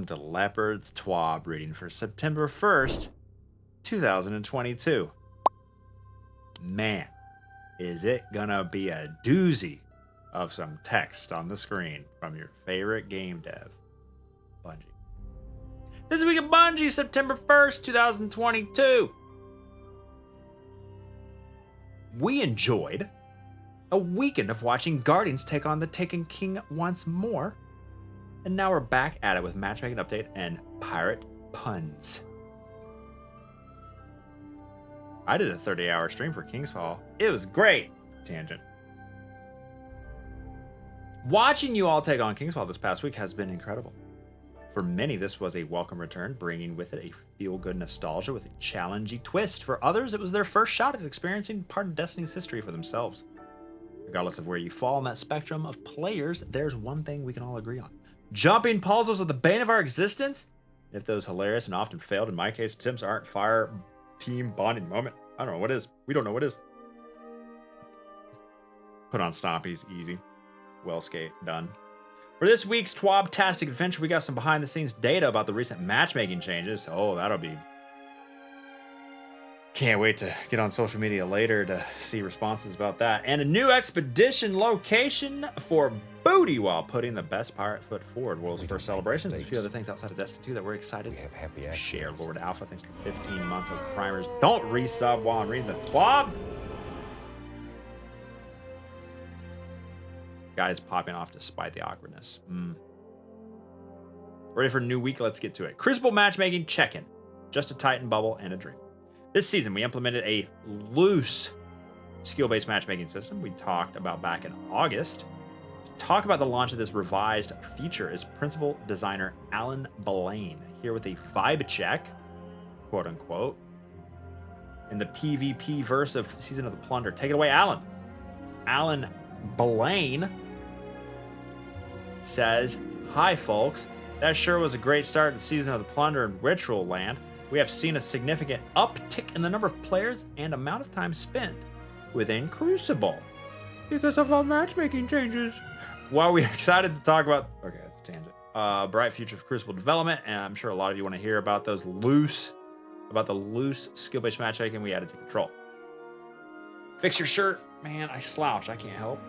to Leopard's TWAB reading for September 1st, 2022. Man, is it gonna be a doozy of some text on the screen from your favorite game dev, Bungie. This week at Bungie, September 1st, 2022. We enjoyed a weekend of watching Guardians take on the Taken King once more, and now we're back at it with matchmaking update and pirate puns. I did a 30-hour stream for King's Fall. It was great. Tangent. Watching you all take on King's Fall this past week has been incredible. For many, this was a welcome return, bringing with it a feel-good nostalgia with a challenging twist. For others, it was their first shot at experiencing part of Destiny's history for themselves. Regardless of where you fall on that spectrum of players, there's one thing we can all agree on. Jumping puzzles are the bane of our existence. If those hilarious and often failed, in my case, attempts aren't fire team bonding moment, I don't know what is. We don't know what is. Put on Stompies, easy. Well skate, done. For this week's TWAB-tastic adventure, we got some behind-the-scenes data about the recent matchmaking changes. Oh, that'll be... Can't wait to get on social media later to see responses about that. And a new expedition location for booty while putting the best pirate foot forward. World's first celebrations. There's a few other things outside of Destiny 2 that we're excited to share. Lord Alpha, thanks to 15 months of primers. Don't resub while I'm reading the TWAB. Guys popping off despite the awkwardness. Ready for a new week? Let's get to it. Crucible matchmaking check-in. Just a Titan bubble and a dream. This season, we implemented a loose skill-based matchmaking system we talked about back in August. To talk about the launch of this revised feature is principal designer Alan Belaine, here with a vibe check, quote-unquote, in the PvP verse of Season of the Plunder. Take it away, Alan. Alan Belaine says, "Hi, folks. That sure was a great start to the Season of the Plunder in Ritual Land. We have seen a significant uptick in the number of players and amount of time spent within Crucible because of our matchmaking changes. While we're excited to talk about..." Okay, that's a tangent. Bright future of Crucible development, and I'm sure a lot of you want to hear about the loose skill-based matchmaking we added to Control. Fix your shirt. Man, I slouch. I can't help.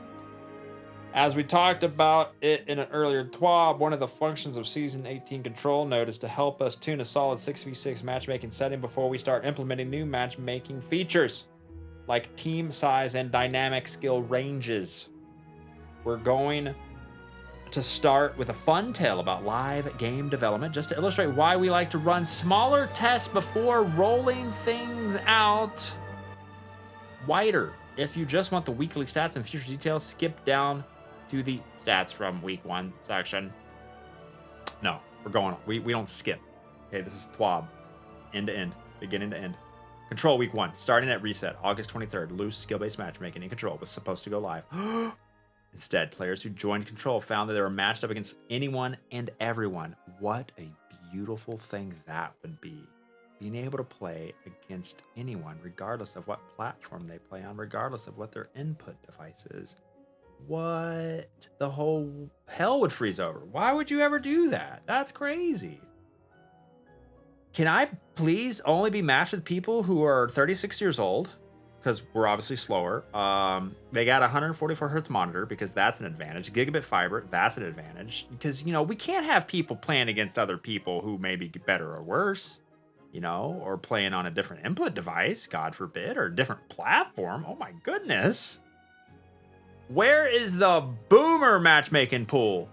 As we talked about it in an earlier TWAB, one of the functions of Season 18 Control Node is to help us tune a solid 6v6 matchmaking setting before we start implementing new matchmaking features, like team size and dynamic skill ranges. We're going to start with a fun tale about live game development, just to illustrate why we like to run smaller tests before rolling things out wider. If you just want the weekly stats and future details, skip down to the stats from week 1 section. No, we're going. We don't skip. Okay, this is TWAB, end to end, beginning to end. Control week 1, starting at reset, August 23rd. Loose skill-based matchmaking in Control was supposed to go live. Instead, players who joined Control found that they were matched up against anyone and everyone. What a beautiful thing that would be. Being able to play against anyone, regardless of what platform they play on, regardless of what their input device is. What the whole hell would freeze over? Why would you ever do that? That's crazy. Can I please only be matched with people who are 36 years old? Because we're obviously slower. They got a 144 hertz monitor because that's an advantage. Gigabit fiber, that's an advantage. Because, you know, we can't have people playing against other people who may be better or worse. You know, or playing on a different input device, God forbid, or a different platform. Oh my goodness. Where is the boomer matchmaking pool?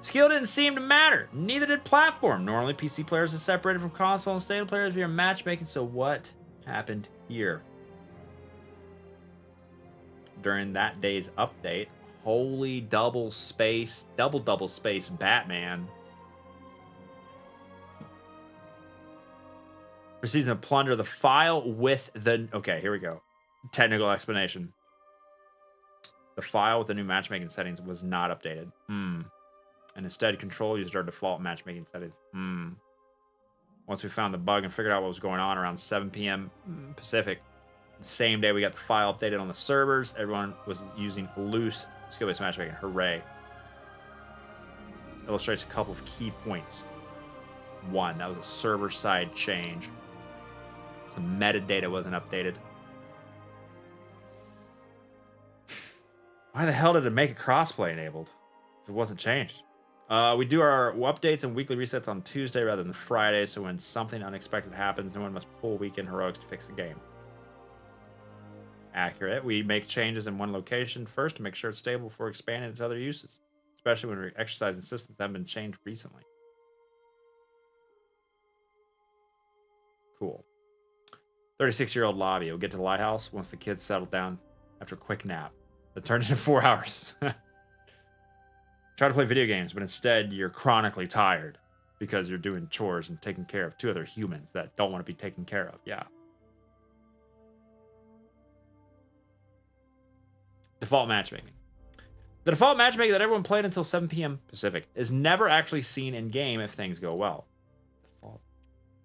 Skill didn't seem to matter. Neither did platform. Normally, PC players are separated from console and stable players via matchmaking. So what happened here? During that day's update, holy double space Batman. For Season of Plunder, the file with the... Okay, here we go. Technical explanation. The file with the new matchmaking settings was not updated. And instead, Control used our default matchmaking settings. Once we found the bug and figured out what was going on around 7 p.m. Pacific, the same day we got the file updated on the servers, everyone was using loose skill-based matchmaking. Hooray. illustrates a couple of key points. One, that was a server-side change. The metadata wasn't updated. Why the hell did it make a crossplay enabled if it wasn't changed? We do our updates and weekly resets on Tuesday rather than Friday, so when something unexpected happens, no one must pull weekend heroics to fix the game. Accurate. We make changes in one location first to make sure it's stable before expanding it to other uses, especially when we're exercising systems that have been changed recently. Cool. 36-year-old lobby. We'll get to the lighthouse once the kids settle down after a quick nap. That turns into 4 hours. Try to play video games, but instead you're chronically tired because you're doing chores and taking care of 2 other humans that don't want to be taken care of. Yeah. Default matchmaking. The default matchmaking that everyone played until 7 p.m. Pacific is never actually seen in game if things go well. Default.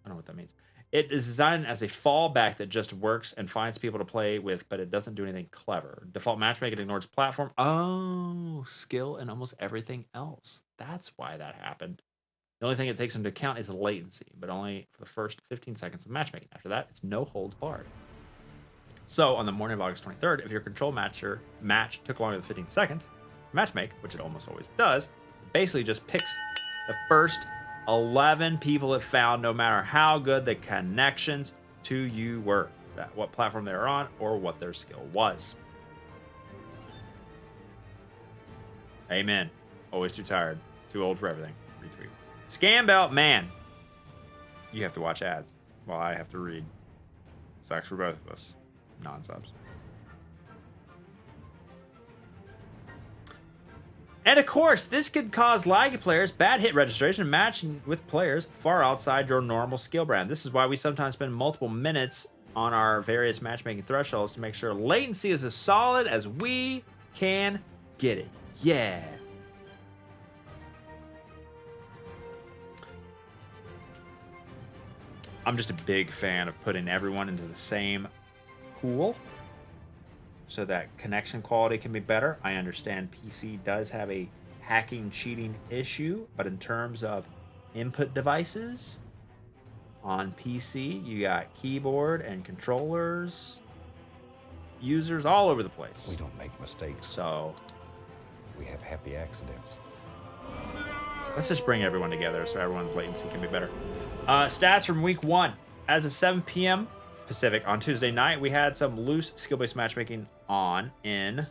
I don't know what that means. It is designed as a fallback that just works and finds people to play with, but it doesn't do anything clever. Default matchmaking ignores platform. Oh, skill and almost everything else. That's why that happened. The only thing it takes into account is latency, but only for the first 15 seconds of matchmaking. After that, it's no holds barred. So, on the morning of August 23rd, if your control match took longer than 15 seconds, matchmake, which it almost always does, it basically just picks the first 11 people it found, no matter how good the connections to you were, what platform they were on, or what their skill was. Amen. Always too tired. Too old for everything. Retweet. Scam belt, man. You have to watch ads while I have to read. Sucks for both of us. Non-subs. And of course, this could cause laggy players, bad hit registration, matching with players far outside your normal skill brand. This is why we sometimes spend multiple minutes on our various matchmaking thresholds to make sure latency is as solid as we can get it. Yeah. I'm just a big fan of putting everyone into the same pool so that connection quality can be better. I understand PC does have a hacking cheating issue, but in terms of input devices on PC, you got keyboard and controllers, users all over the place. We don't make mistakes. So we have happy accidents. Let's just bring everyone together so everyone's latency can be better. Stats from week 1. As of 7 p.m. Pacific on Tuesday night, we had some loose skill-based matchmaking on in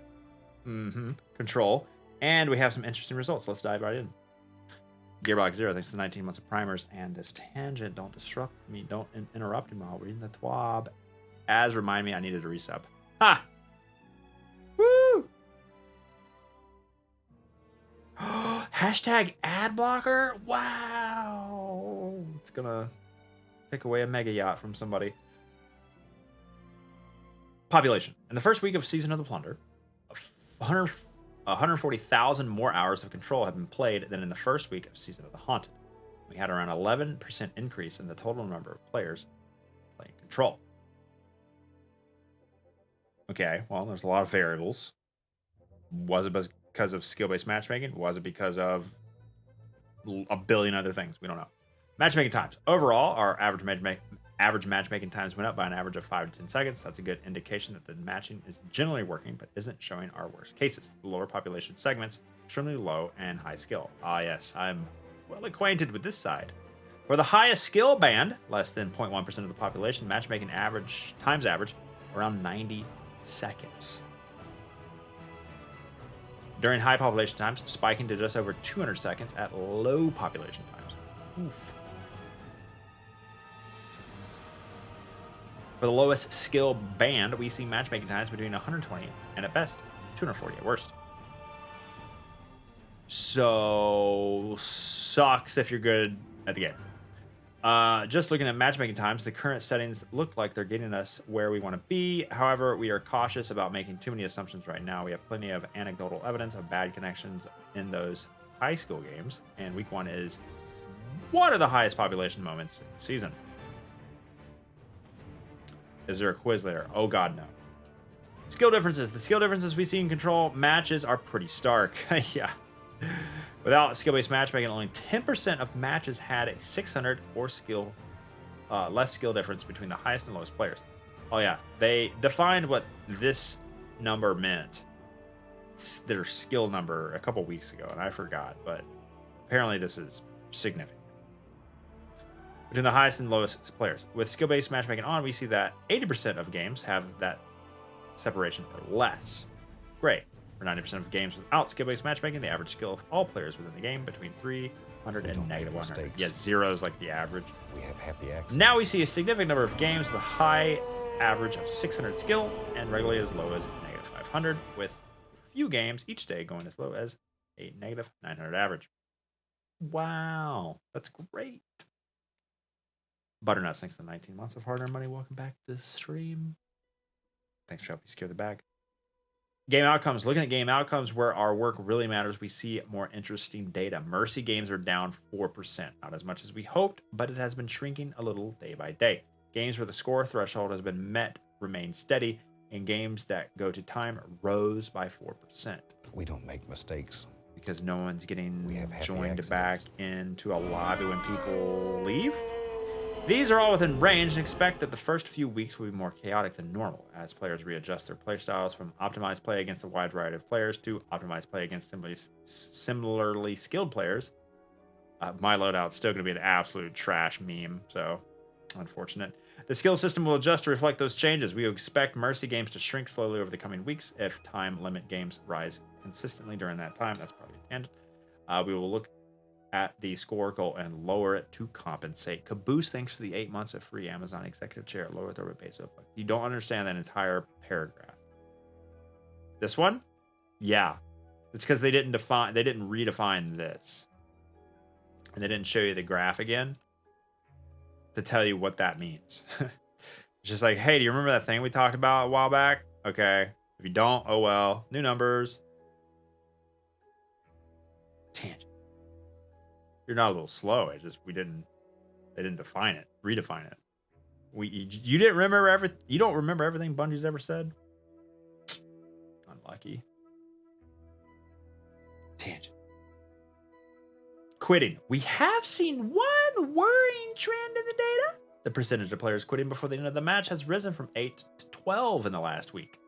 Control, and we have some interesting results. Let's dive right in. Gearbox Zero, thanks for the 19 months of primers and this tangent. Don't disrupt me. Don't interrupt me while reading the TWAB. As remind me, I needed a resub. Ha! Woo! Hashtag ad blocker. Wow! It's gonna take away a mega yacht from somebody. Population. In the first week of Season of the Plunder, 140,000 more hours of Control have been played than in the first week of Season of the Haunted. We had around 11% increase in the total number of players playing Control. Okay, well, there's a lot of variables. Was it because of skill-based matchmaking? Was it because of a billion other things? We don't know. Matchmaking times. Overall, our average matchmaking times went up by an average of 5 to 10 seconds. That's a good indication that the matching is generally working, but isn't showing our worst cases. The lower population segments, extremely low and high skill. Ah, yes, I'm well acquainted with this side. For the highest skill band, less than 0.1% of the population, matchmaking average around 90 seconds. During high population times, spiking to just over 200 seconds at low population times. Oof. For the lowest skill band, we see matchmaking times between 120 and at best 240 at worst. So sucks if you're good at the game. Just looking at matchmaking times, the current settings look like they're getting us where we want to be. However, we are cautious about making too many assumptions right now. We have plenty of anecdotal evidence of bad connections in those high skill games, and week 1 is one of the highest population moments in the season. Is there a quiz later? Oh god, no. Skill differences. The skill differences we see in Control matches are pretty stark. Yeah. Without skill-based matchmaking, only 10% of matches had a 600 or less skill difference between the highest and lowest players. Oh yeah, they defined what this number meant, their skill number, a couple weeks ago, and I forgot, but apparently this is significant. Between the highest and lowest players. With skill-based matchmaking on, we see that 80% of games have that separation or less. Great. For 90% of games without skill-based matchmaking, the average skill of all players within the game between 300 and negative 100. Yeah, 0 is like the average. We have happy accidents. Now we see a significant number of games with a high average of 600 skill and regularly as low as negative 500, with a few games each day going as low as a negative 900 average. Wow, that's great. Butternut, thanks to the 19 months of hard-earned money. Welcome back to the stream. Thanks for helping me secure the bag. Game outcomes. Looking at game outcomes where our work really matters, we see more interesting data. Mercy games are down 4%. Not as much as we hoped, but it has been shrinking a little day by day. Games where the score threshold has been met remain steady, and games that go to time rose by 4%. We don't make mistakes. Because no one's getting joined accidents. back into a lobby when people leave. These are all within range, and expect that the first few weeks will be more chaotic than normal as players readjust their playstyles from optimized play against a wide variety of players to optimized play against similarly skilled players. My loadout's still going to be an absolute trash meme, so unfortunate. The skill system will adjust to reflect those changes. We expect Mercy games to shrink slowly over the coming weeks if time limit games rise consistently during that time. That's probably a tangent. We will look at the score goal and lower it to compensate. Caboose, thanks for the 8 months of free Amazon executive chair. Lower the base up. You don't understand that entire paragraph. This one? Yeah. It's because they didn't redefine this. And they didn't show you the graph again to tell you what that means. It's just like, hey, do you remember that thing we talked about a while back? Okay. If you don't, oh well. New numbers. Tangent. You're not a little slow. They didn't define it, redefine it. You didn't remember you don't remember everything Bungie's ever said? Unlucky. Tangent. Quitting. We have seen one worrying trend in the data. The percentage of players quitting before the end of the match has risen from 8 to 12 in the last week.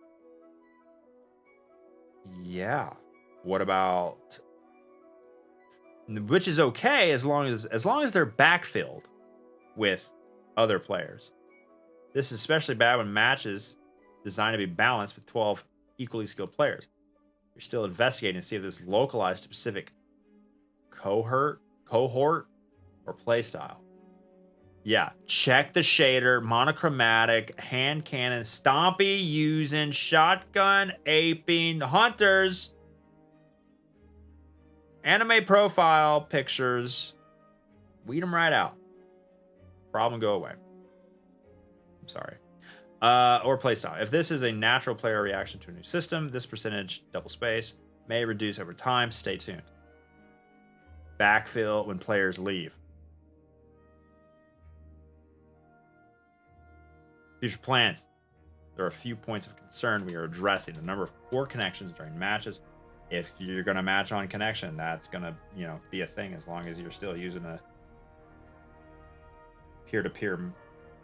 Yeah. What about... Which is okay as long as they're backfilled with other players. This is especially bad when matches designed to be balanced with 12 equally skilled players. You're still investigating to see if this is localized to specific cohort or playstyle. Yeah, check the shader, monochromatic, hand cannon, stompy using, shotgun aping, hunters. Anime profile pictures, weed them right out. Problem go away. I'm sorry. Or playstyle. If this is a natural player reaction to a new system, this percentage, double space, may reduce over time. Stay tuned. Backfill when players leave. Future plans. There are a few points of concern we are addressing. The number of poor connections during matches. If you're going to match on connection, that's going to, be a thing as long as you're still using a peer-to-peer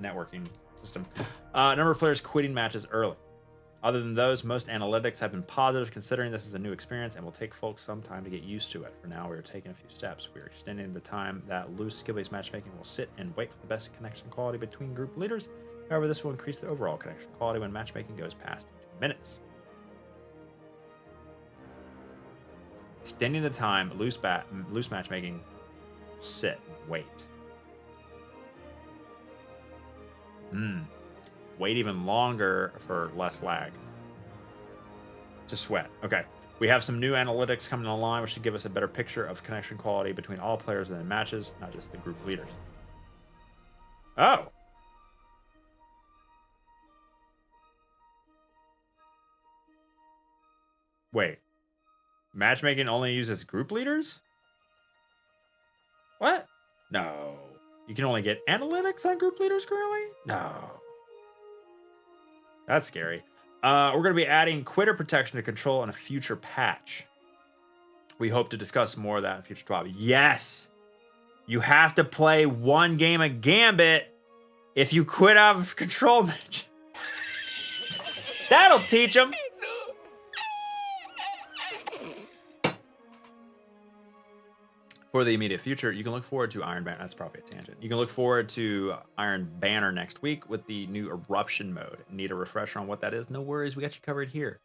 networking system. Number of players quitting matches early. Other than those, most analytics have been positive considering this is a new experience and will take folks some time to get used to it. For now, we are taking a few steps. We are extending the time that loose skill-based matchmaking will sit and wait for the best connection quality between group leaders. However, this will increase the overall connection quality when matchmaking goes past 2 minutes. Extending the time, loose matchmaking, sit and wait. Wait even longer for less lag. Just sweat. Okay. We have some new analytics coming online, which should give us a better picture of connection quality between all players within matches, not just the group leaders. Oh. Wait. Matchmaking only uses group leaders? What? No. You can only get analytics on group leaders currently? No. That's scary. We're going to be adding quitter protection to control in a future patch. We hope to discuss more of that in future TWAB. Yes! You have to play one game of Gambit if you quit out of control match. That'll teach them. For the immediate future, you can look forward to Iron Banner. That's probably a tangent. You can look forward to Iron Banner next week with the new Eruption mode. Need a refresher on what that is? No worries, we got you covered here.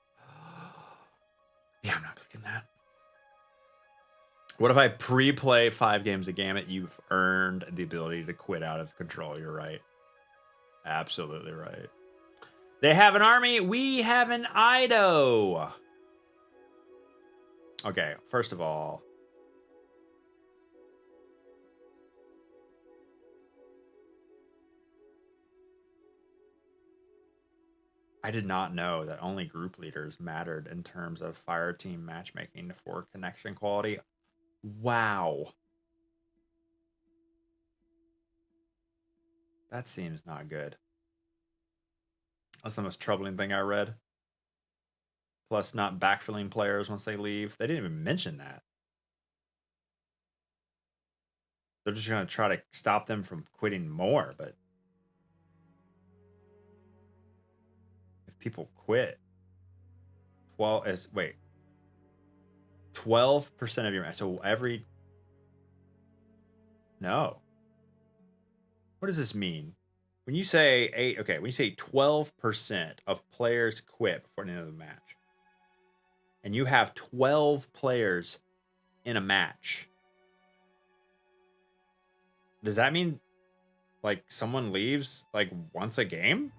Yeah, I'm not clicking that. What if I pre-play 5 games of Gambit? You've earned the ability to quit out of control. You're right. Absolutely right. They have an army. We have an Ido. Okay, first of all, I did not know that only group leaders mattered in terms of fire team matchmaking for connection quality. Wow. That seems not good. That's the most troubling thing I read. Plus not backfilling players once they leave. They didn't even mention that. They're just going to try to stop them from quitting more, but if people quit, 12% of your match. So every, no. What does this mean? When you say when you say 12% of players quit before the end of the match, and you have 12 players in a match, does that mean like someone leaves like once a game?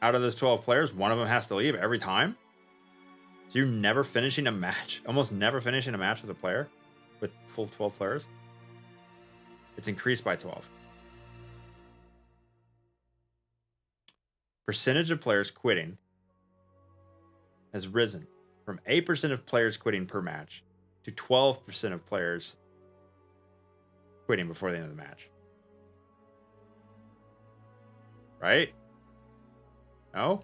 Out of those 12 players, one of them has to leave every time? So you're never finishing a match, almost never finishing a match with a player with full 12 players? It's increased by 12. Percentage of players quitting has risen from 8% of players quitting per match to 12% of players quitting before the end of the match. Right? No?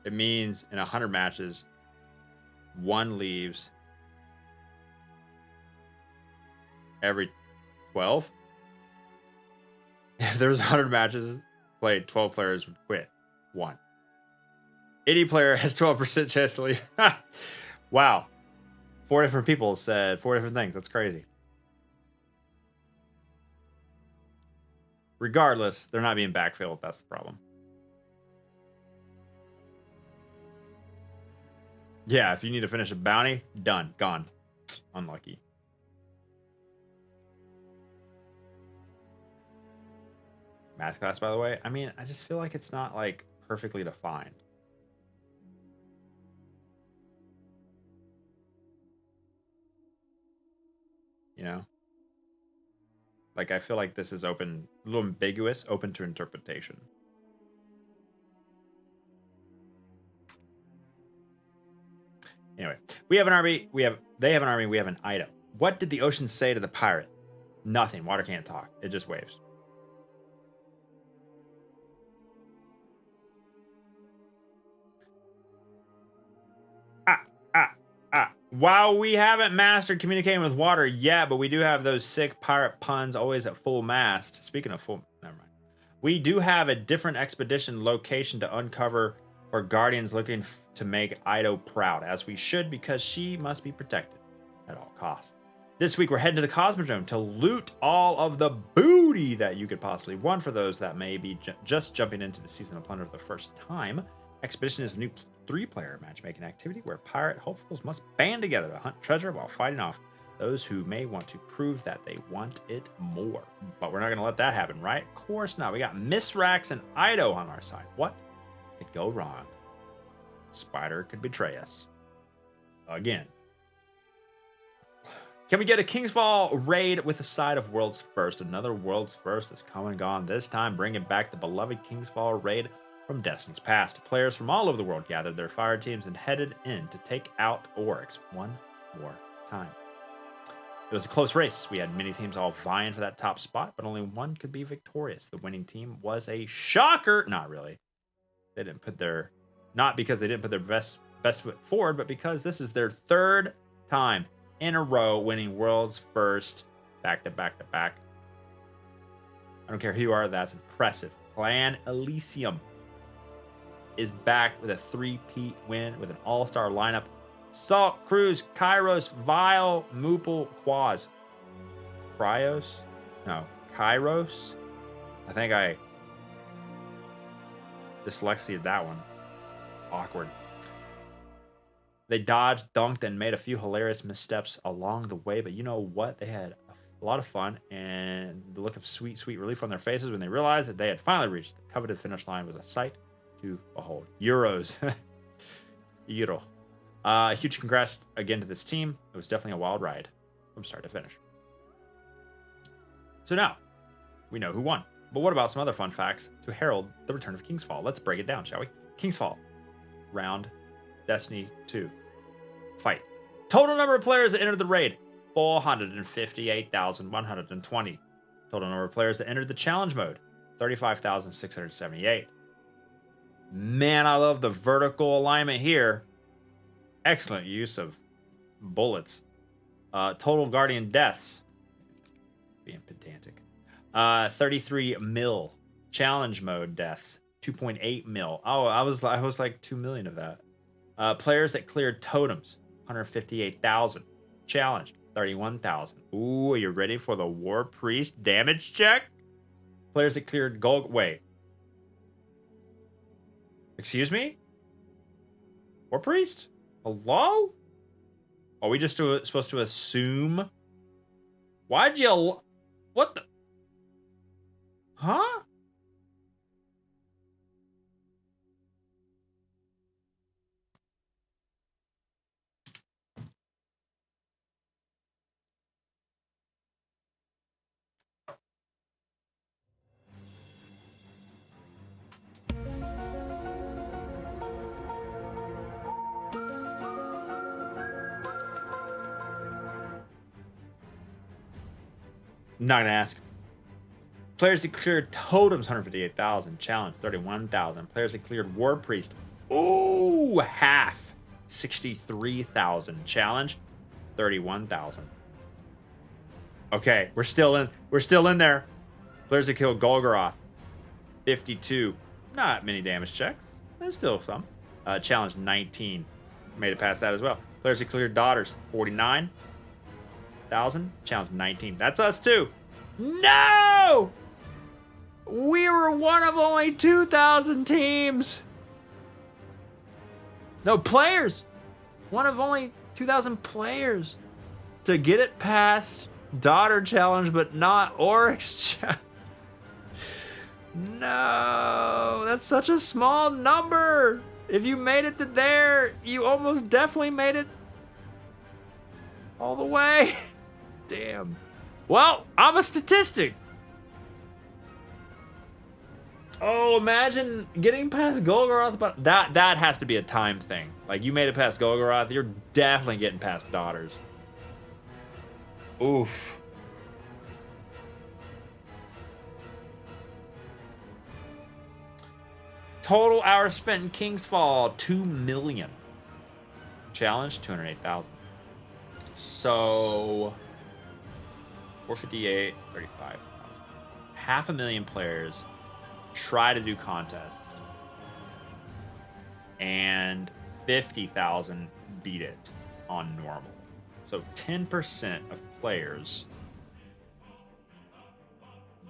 It means in 100 matches, one leaves every 12. If there's 100 matches played, 12 players would quit. One. Any player has 12% chance to leave. Wow. 4 different people said 4 different things. That's crazy. Regardless, they're not being backfilled. That's the problem. Yeah, if you need to finish a bounty, done. Gone. Unlucky. Math class, by the way. I mean, I just feel like it's not like perfectly defined. You know? Like, I feel like this is open, a little ambiguous, open to interpretation. Anyway, we have an army. They have an army. We have an Ido. What did the ocean say to the pirate? Nothing. Water can't talk. It just waves. While we haven't mastered communicating with water yet, but we do have those sick pirate puns always at full mast. Speaking of full, never mind. We do have a different expedition location to uncover for guardians looking to make Ido proud, as we should, because she must be protected at all costs. This week, we're heading to the Cosmodrome to loot all of the booty that you could possibly want. For those that may be just jumping into the Season of Plunder for the first time, Expedition is a new 3-player matchmaking activity where pirate hopefuls must band together to hunt treasure while fighting off those who may want to prove that they want it more. But we're not going to let that happen, right? Of course not. We got Misrax and Ido on our side. What could go wrong? Spider could betray us. Again. Can we get a Kingsfall raid with a side of World's First? Another World's First is come and gone, this time bringing back the beloved Kingsfall raid from Destiny's past. Players from all over the world gathered their fire teams and headed in to take out Oryx one more time. It was a close race. We had many teams all vying for that top spot, but only one could be victorious. The winning team was a shocker. Not really. They didn't put their, not because they didn't put their best foot forward, but because this is their third time in a row winning world's first back to back to back. I don't care who you are, that's impressive. Clan Elysium is back with a 3-peat win with an all-star lineup. Salt, Cruz, Kairos, Vile, Moople, Quaz. Cryos? No, Kairos? I think I dyslexiaed that one. Awkward. They dodged, dunked, and made a few hilarious missteps along the way, but you know what? They had a lot of fun, and the look of sweet, sweet relief on their faces when they realized that they had finally reached the coveted finish line was a sight to behold. Euros. Euro. Huge congrats again to this team. It was definitely a wild ride from start to finish. So now, we know who won. But what about some other fun facts to herald the return of King's Fall? Let's break it down, shall we? King's Fall. Round. Destiny 2. Fight. Total number of players that entered the raid. 458,120. Total number of players that entered the challenge mode. 35,678. Man, I love the vertical alignment here. Excellent use of bullets. Total Guardian deaths. Being pedantic. 33 mil. Challenge mode deaths. 2.8 mil. Oh, I was like 2 million of that. Players that cleared totems. 158,000. Challenge. 31,000. Ooh, are you ready for the War Priest damage check? Players that cleared gold. Wait. Excuse me? War Priest? Hello? Are we just supposed to assume? Why'd you... What the... Huh? I'm not gonna ask. Players that cleared totems, 158,000. Challenge, 31,000. Players that cleared War Priest. Ooh, half. 63,000. Challenge, 31,000. Okay, we're still in there. Players that killed Golgoroth. 52. Not many damage checks. There's still some. Challenge, 19. Made it past that as well. Players that cleared Daughters. 49,000. Challenge, 19. That's us too. No! We were one of only 2,000 teams. No, players. One of only 2,000 players to get it past Daughter Challenge, but not Oryx Challenge. No, that's such a small number. If you made it to there, you almost definitely made it all the way. Damn. Well, I'm a statistic. Oh, imagine getting past Golgoroth, but that has to be a time thing. Like, you made it past Golgoroth, you're definitely getting past Daughters. Oof. Total hours spent in King's Fall, 2 million. Challenge, 208,000. So, 458, 35. 500,000 players try to do contests. And 50,000 beat it on normal. So 10% of players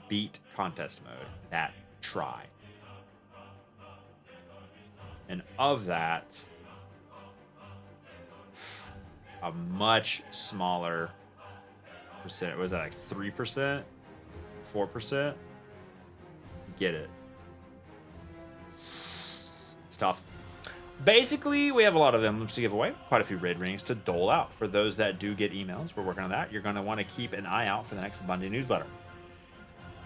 beat contest mode that try. And of that, a much smaller percent, was that like 3%? 4%? Get it. It's tough. Basically, we have a lot of emblems to give away, quite a few raid rings to dole out. For those that do get emails, we're working on that. You're going to want to keep an eye out for the next Monday newsletter.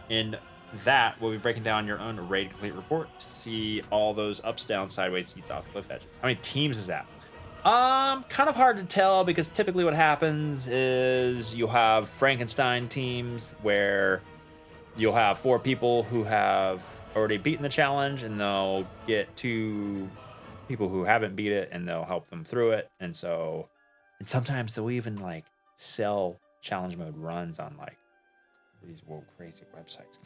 In that, we'll be breaking down your own raid complete report to see all those ups, downs, sideways, seats off, cliff edges. How many teams is that? Kind of hard to tell because typically what happens is you'll have Frankenstein teams where you'll have 4 people who have already beaten the challenge, and they'll get 2 people who haven't beat it, and they'll help them through it. And sometimes they'll even like sell challenge mode runs on like these world crazy websites.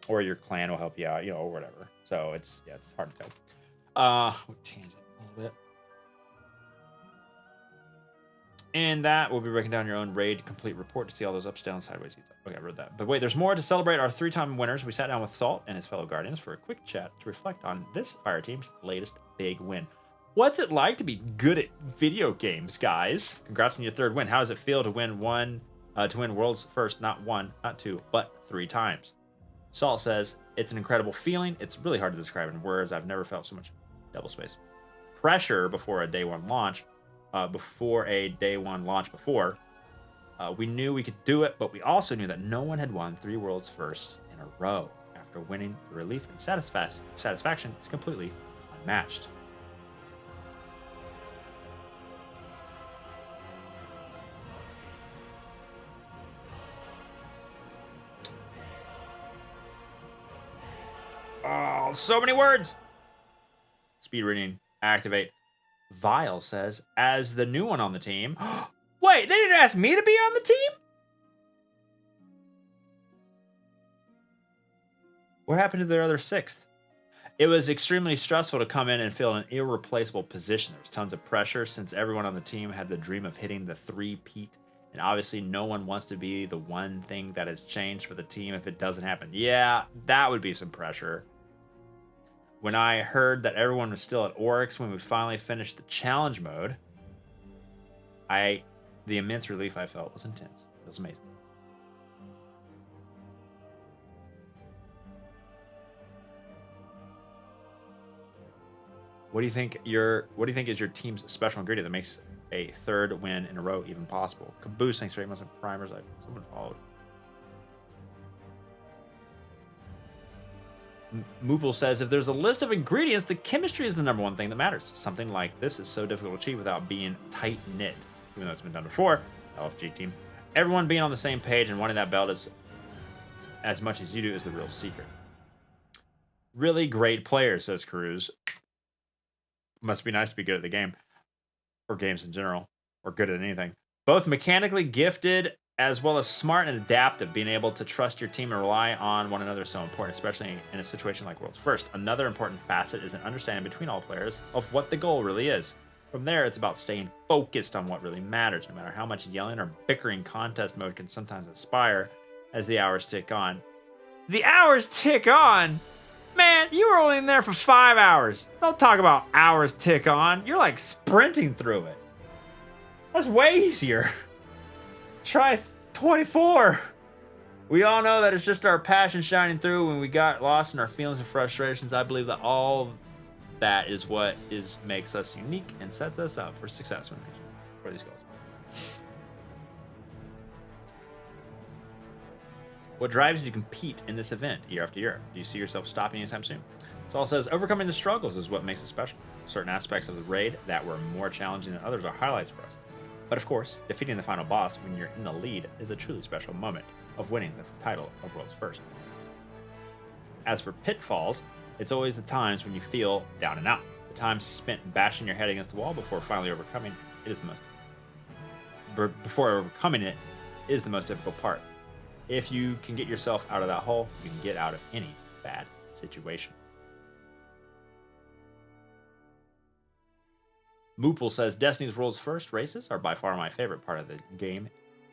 Or your clan will help you out, or whatever. So it's hard to tell. We'll change it a little bit. And that we'll be breaking down your own raid complete report to see all those ups, downs, sideways. Okay, I read that. But wait, there's more. To celebrate our 3-time winners, we sat down with Salt and his fellow Guardians for a quick chat to reflect on this fire team's latest big win. What's it like to be good at video games, guys? Congrats on your 3rd win. How does it feel to win world's first, not 1, not 2, but 3 times? Salt says, it's an incredible feeling. It's really hard to describe in words. I've never felt so much double space pressure before a day 1 launch. We knew we could do it, but we also knew that no one had won 3 world's firsts in a row. After winning, the relief and satisfaction is completely unmatched. Oh, so many words. Speed reading, activate. Vile says, as the new one on the team. Wait, they didn't ask me to be on the team? What happened to their other 6th? It was extremely stressful to come in and fill an irreplaceable position. There was tons of pressure since everyone on the team had the dream of hitting the 3-peat. And obviously no one wants to be the one thing that has changed for the team if it doesn't happen. Yeah, that would be some pressure. When I heard that everyone was still at Oryx when we finally finished the challenge mode, the immense relief I felt was intense. It was amazing. What do you think is your team's special ingredient that makes a 3rd win in a row even possible? Caboose, thanks for 8 months of primers. Someone followed. Moople says, if there's a list of ingredients, the chemistry is the number 1 thing that matters. Something like this is so difficult to achieve without being tight-knit. Even though it's been done before, LFG team. Everyone being on the same page and wanting that belt as much as you do is the real secret. Really great player, says Cruz. Must be nice to be good at the game. Or games in general. Or good at anything. Both mechanically gifted as well as smart and adaptive. Being able to trust your team and rely on one another is so important, especially in a situation like World's First. Another important facet is an understanding between all players of what the goal really is. From there, it's about staying focused on what really matters, no matter how much yelling or bickering contest mode can sometimes inspire as the hours tick on. The hours tick on? Man, you were only in there for 5 hours. Don't talk about hours tick on. You're like sprinting through it. That's way easier. Try 24. We all know that it's just our passion shining through when we got lost in our feelings and frustrations. I believe that all that is what makes us unique and sets us up for success when reaching for these goals. What drives you to compete in this event year after year? Do you see yourself stopping anytime soon? Saul says, overcoming the struggles is what makes it special. Certain aspects of the raid that were more challenging than others are highlights for us. But of course, defeating the final boss when you're in the lead is a truly special moment of winning the title of World's First. As for pitfalls, it's always the times when you feel down and out. The times spent bashing your head against the wall before finally overcoming it is the most difficult part. If you can get yourself out of that hole, you can get out of any bad situation. Moople says, Destiny's World's First races are by far my favorite part of the game,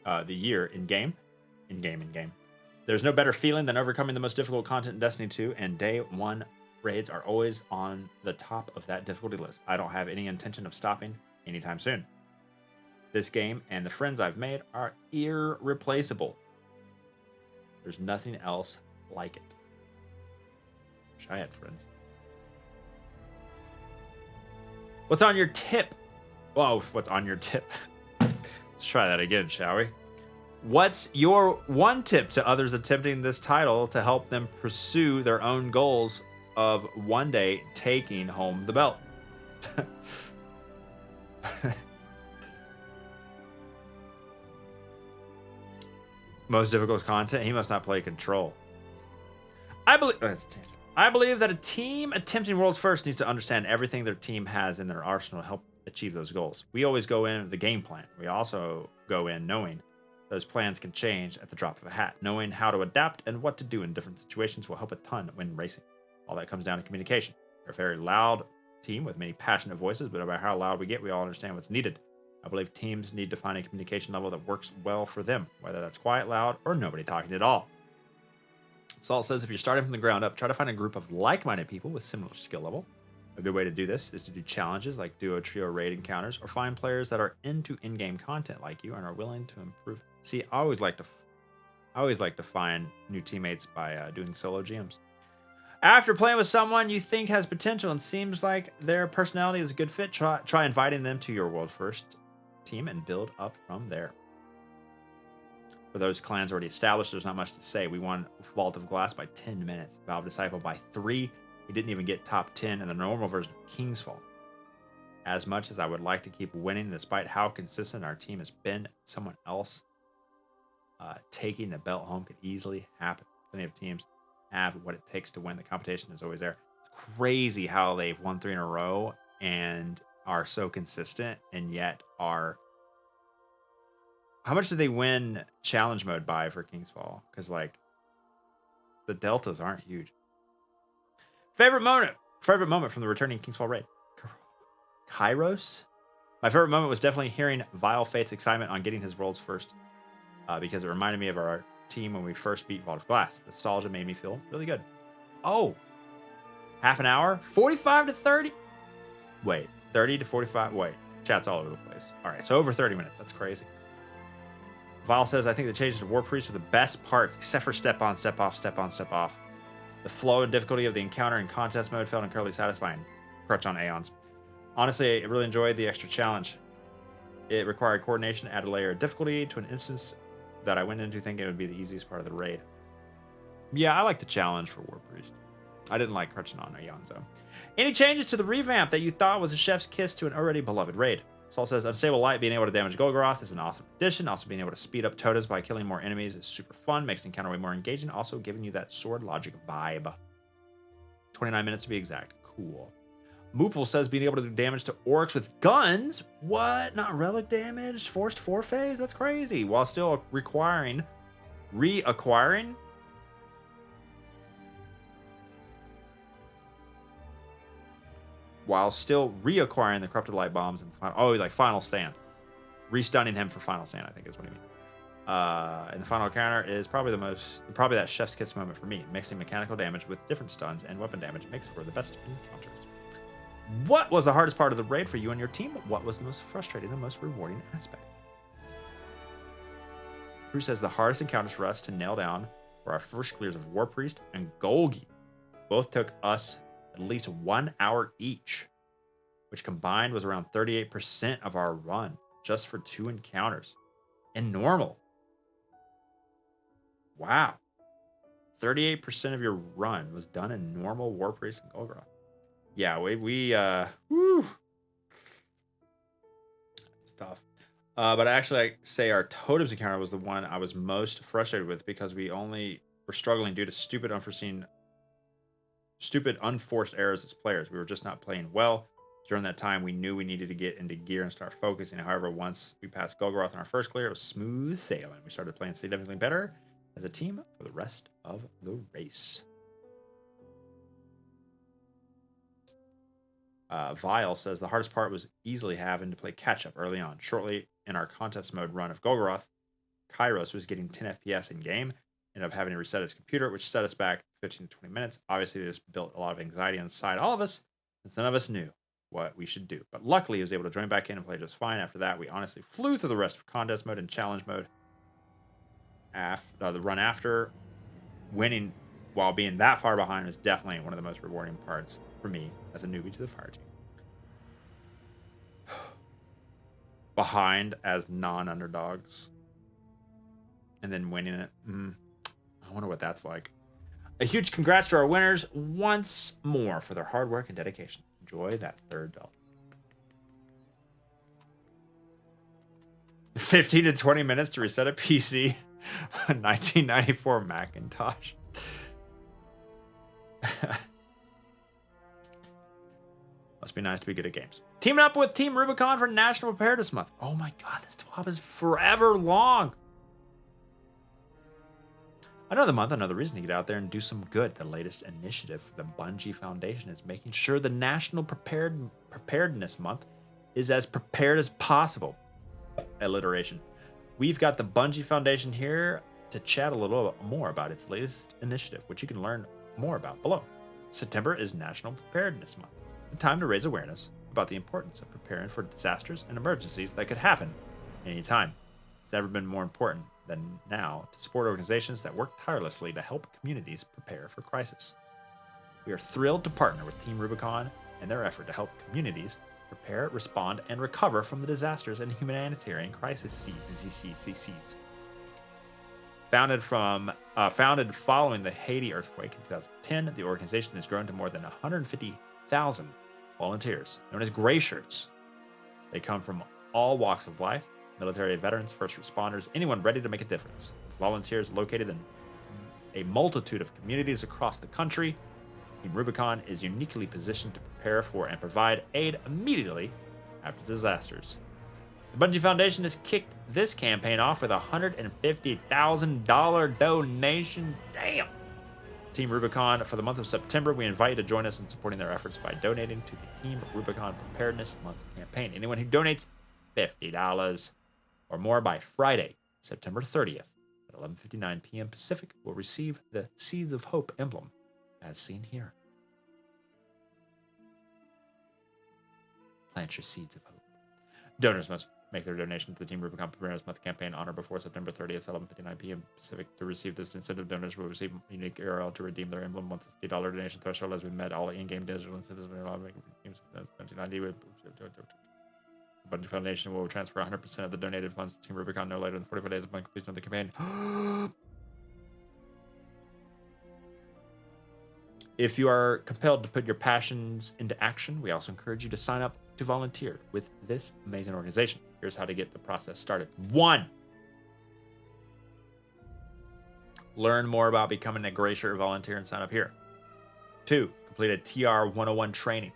the year in game. There's no better feeling than overcoming the most difficult content in Destiny 2, and day 1 raids are always on the top of that difficulty list. I don't have any intention of stopping anytime soon. This game and the friends I've made are irreplaceable. There's nothing else like it. Wish I had friends. What's on your tip? Whoa, what's on your tip? Let's try that again, shall we? What's your one tip to others attempting this title to help them pursue their own goals of one day taking home the belt? Most difficult content. He must not play Control. I believe that a team attempting worlds first needs to understand everything their team has in their arsenal to help achieve those goals. We always go in with the game plan. We also go in knowing those plans can change at the drop of a hat. Knowing how to adapt and what to do in different situations will help a ton when racing. All that comes down to communication. We're a very loud team with many passionate voices, but no matter how loud we get, we all understand what's needed. I believe teams need to find a communication level that works well for them, whether that's quiet, loud, or nobody talking at all. Salt says if you're starting from the ground up, try to find a group of like-minded people with similar skill level. A good way to do this is to do challenges like duo, trio, raid encounters, or find players that are into in-game content like you and are willing to improve. See, I always like to find new teammates by doing solo GMs. After playing with someone you think has potential and seems like their personality is a good fit, try inviting them to your world first team and build up from there. For those clans already established, there's not much to say. We won Vault of Glass by 10 minutes. Valve Disciple by 3. We didn't even get top 10 in the normal version of King's Fall. As much as I would like to keep winning, despite how consistent our team has been, someone else taking the belt home could easily happen. Plenty of teams have what it takes to win. The competition is always there. It's crazy how they've won 3 in a row and are so consistent, and yet are... How much did they win challenge mode by for King's Fall? Because, like, the deltas aren't huge. Favorite moment from the returning King's Fall raid. Kairos? My favorite moment was definitely hearing Vile Fate's excitement on getting his world's first, because it reminded me of our team when we first beat Vault of Glass. The nostalgia made me feel really good. Oh, half an hour? 45 to 30? Wait, 30 to 45? Wait, chat's all over the place. All right, so over 30 minutes. That's crazy. Vile says, I think the changes to War Priest are the best parts, except for step on, step off, step on, step off. The flow and difficulty of the encounter in contest mode felt incredibly satisfying. Crutch on Aeons. Honestly, I really enjoyed the extra challenge. It required coordination, add a layer of difficulty to an instance that I went into thinking it would be the easiest part of the raid. Yeah, I like the challenge for War Priest. I didn't like crutching on Aeons, though. Any changes to the revamp that you thought was a chef's kiss to an already beloved raid? Saul says, Unstable Light being able to damage Golgoroth is an awesome addition. Also being able to speed up totems by killing more enemies is super fun. Makes the encounter way more engaging. Also giving you that sword logic vibe. 29 minutes to be exact. Cool. Moople says being able to do damage to orcs with guns. What? Not relic damage? Forced forfaits? That's crazy. While still reacquiring the corrupted light bombs in the final stand. Restunning him for final stand, I think is what he means. And the final encounter is probably that chef's kiss moment for me. Mixing mechanical damage with different stuns and weapon damage makes for the best encounters. What was the hardest part of the raid for you and your team? What was the most frustrating and most rewarding aspect? Bruce says the hardest encounters for us to nail down were our first clears of War Priest and Golgi. Both took us at least 1 hour each, which combined was around 38% of our run just for 2 encounters. And normal. Wow. 38% of your run was done in normal War Priest and Golgoroth. Yeah, woo. It's tough. But actually, I say our totems encounter was the one I was most frustrated with because we only were struggling due to stupid, unforced errors as players. We were just not playing well. During that time, we knew we needed to get into gear and start focusing. However, once we passed Golgoroth in our first clear, it was smooth sailing. We started playing significantly better as a team for the rest of the race. Vile says the hardest part was easily having to play catch-up early on. Shortly in our contest mode run of Golgoroth, Kairos was getting 10 FPS in game. Ended up having to reset his computer, which set us back 15 to 20 minutes. Obviously, this built a lot of anxiety inside all of us, since none of us knew what we should do. But luckily, he was able to join back in and play just fine. After that, we honestly flew through the rest of contest mode and challenge mode. The run after, winning while being that far behind was definitely one of the most rewarding parts for me as a newbie to the fire team. Behind as non-underdogs. And then winning it. I wonder what that's like. A huge congrats to our winners once more for their hard work and dedication. Enjoy that third belt. 15 to 20 minutes to reset a PC. 1994 Macintosh. Must be nice to be good at games. Teaming up with Team Rubicon for National Preparedness Month. Oh my god, this TWAB is forever long. Another month, another reason to get out there and do some good. The latest initiative for the Bungie Foundation is making sure the National Preparedness Month is as prepared as possible. Alliteration. We've got the Bungie Foundation here to chat a little more about its latest initiative, which you can learn more about below. September is National Preparedness Month, a time to raise awareness about the importance of preparing for disasters and emergencies that could happen anytime. It's never been more important than now to support organizations that work tirelessly to help communities prepare for crisis. We are thrilled to partner with Team Rubicon and their effort to help communities prepare, respond, and recover from the disasters and humanitarian crises. Founded following the Haiti earthquake in 2010, the organization has grown to more than 150,000 volunteers, known as Gray Shirts. They come from all walks of life: military veterans, first responders, anyone ready to make a difference. With volunteers located in a multitude of communities across the country, Team Rubicon is uniquely positioned to prepare for and provide aid immediately after disasters. The Bungie Foundation has kicked this campaign off with a $150,000 donation. Damn! Team Rubicon, for the month of September, we invite you to join us in supporting their efforts by donating to the Team Rubicon Preparedness Month campaign. Anyone who donates $50 or more by Friday, September 30th at 11:59 p.m. Pacific will receive the Seeds of Hope emblem, as seen here. Plant your seeds of hope. Donors must make their donation to the Team Rubicon Preparedness Month campaign on or before September 30th at 11:59 p.m. Pacific. To receive this incentive, donors will receive a unique URL to redeem their emblem once the $50 donation threshold has been met. All in-game digital incentives will allow making games 1990. The Bungie Foundation will transfer 100% of the donated funds to Team Rubicon no later than 45 days upon completion of the campaign. If you are compelled to put your passions into action, we also encourage you to sign up to volunteer with this amazing organization. Here's how to get the process started. 1. Learn more about becoming a Gray Shirt volunteer and sign up here. 2. Complete a TR 101 training.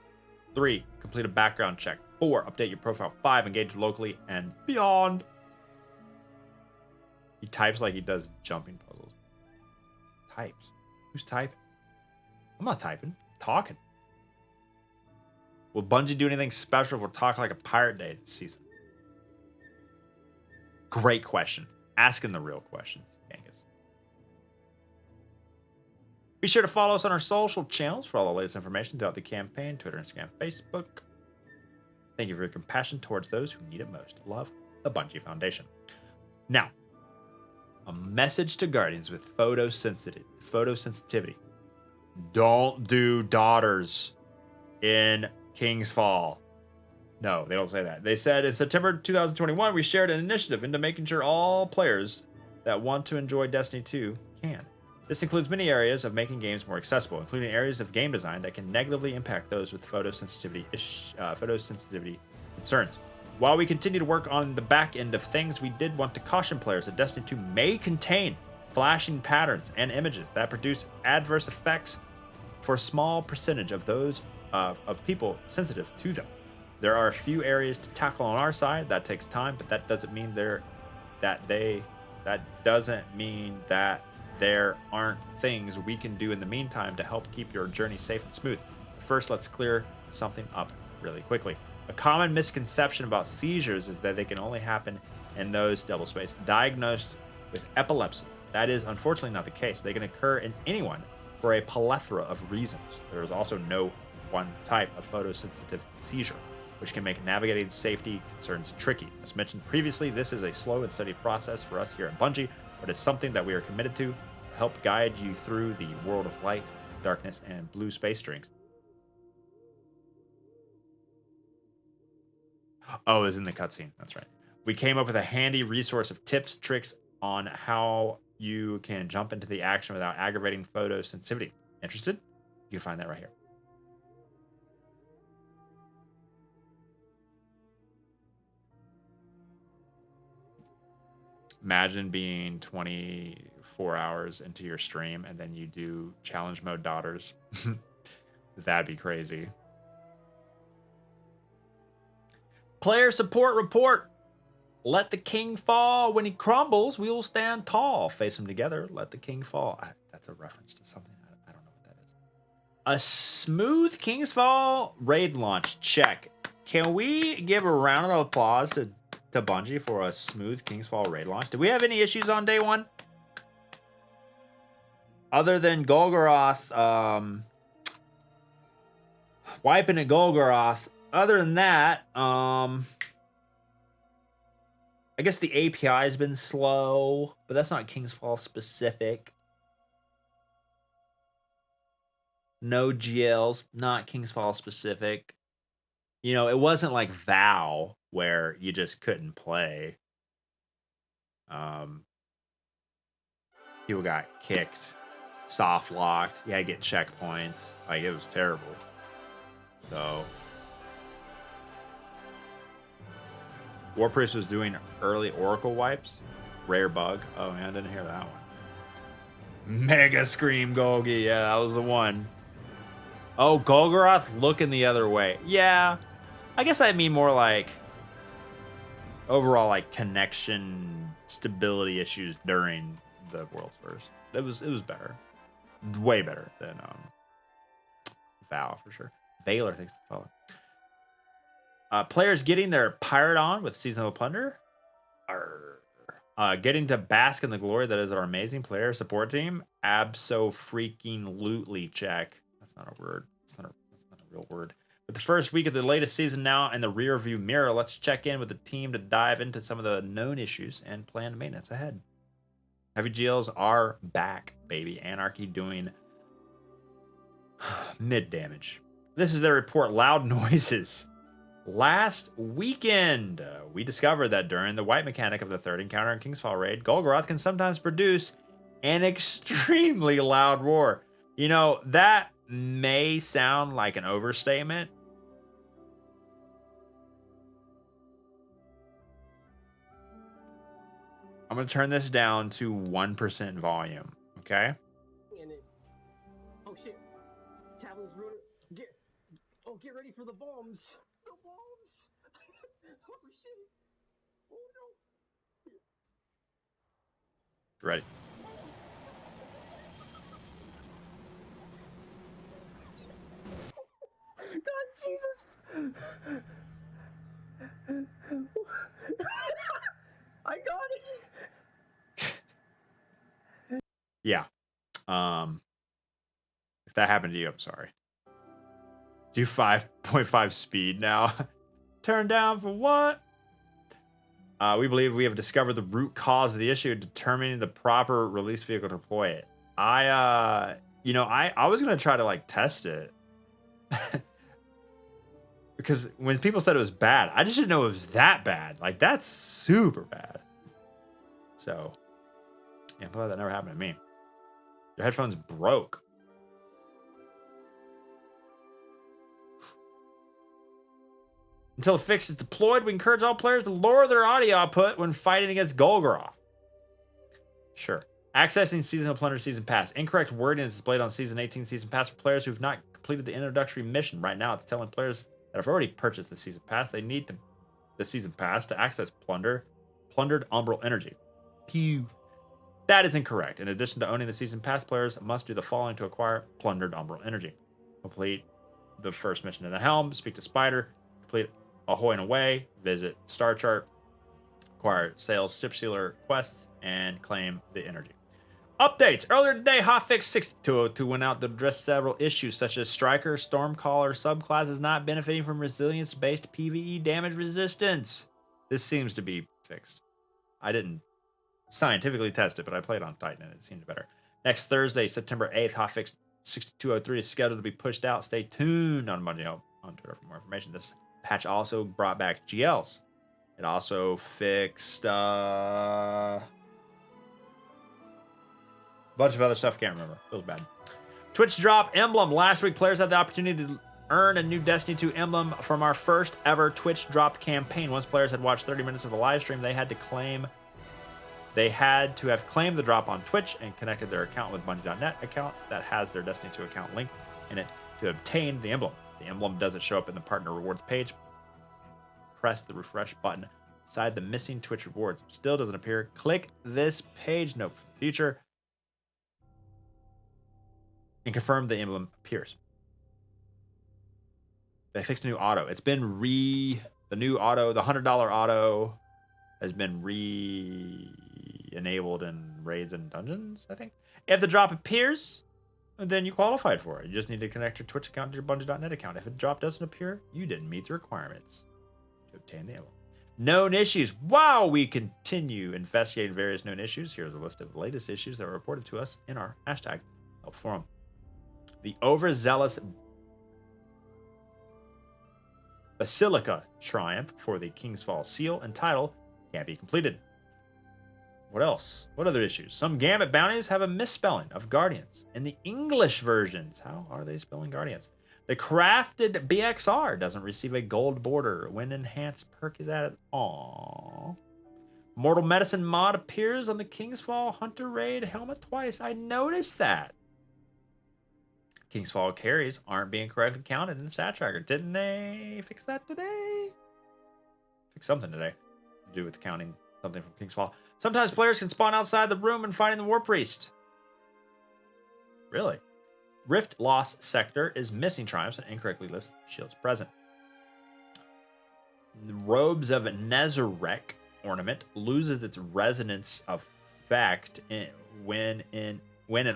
3. Complete a background check. 4. Update your profile. 5. Engage locally and beyond. He types like he does jumping puzzles. Types. Who's typing? I'm not typing. I'm talking. Will Bungie do anything special if we're talking like a Pirate Day this season? Great question. Asking the real questions, Genghis. Be sure to follow us on our social channels for all the latest information throughout the campaign: Twitter, Instagram, Facebook. Thank you for your compassion towards those who need it most. Love, the Bungie Foundation. Now, a message to Guardians with photosensitivity. Don't do daughters in King's Fall. No, they don't say that. They said in September 2021, we shared an initiative into making sure all players that want to enjoy Destiny 2 can. This includes many areas of making games more accessible, including areas of game design that can negatively impact those with photosensitivity concerns. While we continue to work on the back end of things, we did want to caution players that Destiny 2 may contain flashing patterns and images that produce adverse effects for a small percentage of those of people sensitive to them. There are a few areas to tackle on our side. That takes time, but that doesn't mean there aren't things we can do in the meantime to help keep your journey safe and smooth. First, let's clear something up really quickly. A common misconception about seizures is that they can only happen in those double-spaced diagnosed with epilepsy. That is unfortunately not the case. They can occur in anyone for a plethora of reasons. There is also no one type of photosensitive seizure, which can make navigating safety concerns tricky. As mentioned previously, this is a slow and steady process for us here at Bungie, but it's something that we are committed to help guide you through the world of light, darkness, and blue space strings. Oh, it's in the cutscene. That's right. We came up with a handy resource of tips, tricks on how you can jump into the action without aggravating photosensitivity. Interested? You can find that right here. Imagine being 24 hours into your stream and then you do challenge mode daughters. That'd be crazy. Player support report. Let the king fall. When he crumbles, we will stand tall. Face him together. Let the king fall. That's a reference to something. I don't know what that is. A smooth King's Fall raid launch. Check. Can we give a round of applause to Bungie for a smooth King's Fall raid launch? Did we have any issues on day one? Other than Golgoroth wiping at Golgoroth. Other than that, I guess the API has been slow, but that's not King's Fall specific. No GLs, not King's Fall specific. You know, it wasn't like VOW where you just couldn't play. People got kicked, soft locked. You had to get checkpoints. Like, it was terrible. So Warpriest was doing early Oracle wipes. Rare bug. Oh man, I didn't hear that one. Mega Scream Golgi. Yeah, that was the one. Oh, Golgoroth looking the other way. Yeah. I guess I mean more like overall like connection stability issues during the World's First. It was better. Way better than VOW for sure. Baylor thanks to follow. Players getting their pirate on with Season of the Plunder are getting to bask in the glory that is our amazing player support team. Abso-freaking-lutely check. That's not a word. That's not a real word. With the first week of the latest season now in the rear view mirror, let's check in with the team to dive into some of the known issues and planned maintenance ahead. Heavy GLs are back, baby. Anarchy doing mid damage. This is their report. Loud noises. Last weekend, we discovered that during the white mechanic of the third encounter in King's Fall raid, Golgoroth can sometimes produce an extremely loud roar. You know, that may sound like an overstatement. I'm going to turn this down to 1% volume, okay? Oh shit. Talon's ruined. Get ready for the bombs. The bombs. Oh shit. Oh no. Ready. God, Jesus. I got it. Yeah. If that happened to you, I'm sorry. Do 5.5 speed now. Turn down for what? We believe we have discovered the root cause of the issue, determining the proper release vehicle to deploy it. I was gonna try to like test it. Because when people said it was bad, I just didn't know it was that bad. Like, that's super bad. So, yeah, I'm glad that never happened to me. Your headphones broke. Until a fix is deployed, we encourage all players to lower their audio output when fighting against Golgoroth. Sure. Accessing Season of Plunder Season Pass. Incorrect wording is displayed on Season 18 Season Pass for players who have not completed the introductory mission. Right now, it's telling players that have already purchased the Season Pass, they need the Season Pass to access plundered umbral energy. Pew. That is incorrect. In addition to owning the Season Pass, players must do the following to acquire plundered umbral energy. Complete the first mission in the Helm, speak to Spider, complete Ahoy and Away, visit Star Chart, acquire sales Ship Sealer quests, and claim the energy. Updates. Earlier today, hotfix 6202 went out to address several issues such as Striker, Stormcaller subclasses not benefiting from resilience-based PvE damage resistance. This seems to be fixed. I didn't scientifically test it, but I played on Titan and it seemed better. Next Thursday, September 8th, hotfix 6203 is scheduled to be pushed out. Stay tuned on Monday on Twitter for more information. This patch also brought back GLs. It also fixed a bunch of other stuff. Can't remember. It was bad. Twitch drop emblem. Last week, players had the opportunity to earn a new Destiny 2 emblem from our first ever Twitch drop campaign. Once players had watched 30 minutes of the live stream, they had to claim They had to have claimed the drop on Twitch and connected their account with Bungie.net account that has their Destiny 2 account link in it to obtain the emblem. The emblem doesn't show up in the partner rewards page. Press the refresh button beside the missing Twitch rewards. Still doesn't appear. Click this page note for the future and confirm the emblem appears. They fixed a new auto. It's been the new auto, the $100 auto has been enabled in raids and dungeons, I think. If the drop appears, then you qualified for it. You just need to connect your Twitch account to your Bungie.net account. If a drop doesn't appear, you didn't meet the requirements to obtain the emblem. Known issues. While we continue investigating various known issues, here's a list of the latest issues that were reported to us in our hashtag help forum. The overzealous Basilica triumph for the King's Fall seal and title can't be completed. What else? What other issues? Some Gambit bounties have a misspelling of Guardians in the English versions. How are they spelling Guardians? The crafted BXR doesn't receive a gold border when enhanced perk is added. Aww. Mortal Medicine mod appears on the King's Fall Hunter Raid helmet twice. I noticed that. King's Fall carries aren't being correctly counted in the stat tracker. Didn't they fix that today? Fix something today to do with counting something from King's Fall. Sometimes players can spawn outside the room and fighting the War Priest. Really? Rift Loss Sector is missing triumphs and incorrectly lists shields present. The Robes of Nezarec ornament loses its resonance effect when an